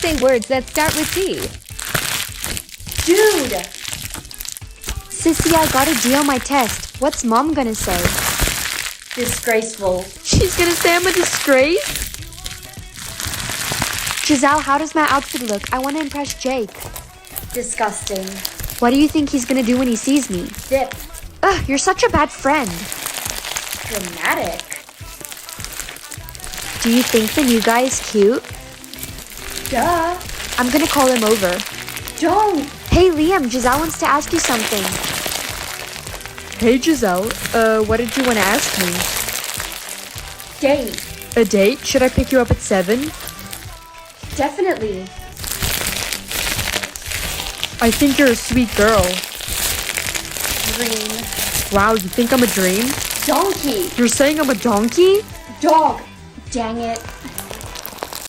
Say words that start with D. Dude! Sissy, I got a D on my test. What's mom gonna say? Disgraceful. She's gonna say I'm a disgrace? Jezelle, how does my outfit look? I want to impress Jake. Disgusting. What do you think he's gonna do when he sees me? Dip. Ugh, you're such a bad friend. Dramatic. Do you think the new guy is cute? Duh. I'm gonna call him over. Don't. Hey Liam, Jezelle wants to ask you something. Hey Jezelle, what did you want to ask me? Date. A date? Should I pick you up at 7? Definitely. I think you're a sweet girl. Dream. Wow, you think I'm a dream? Donkey. You're saying I'm a donkey? Dog. Dang it.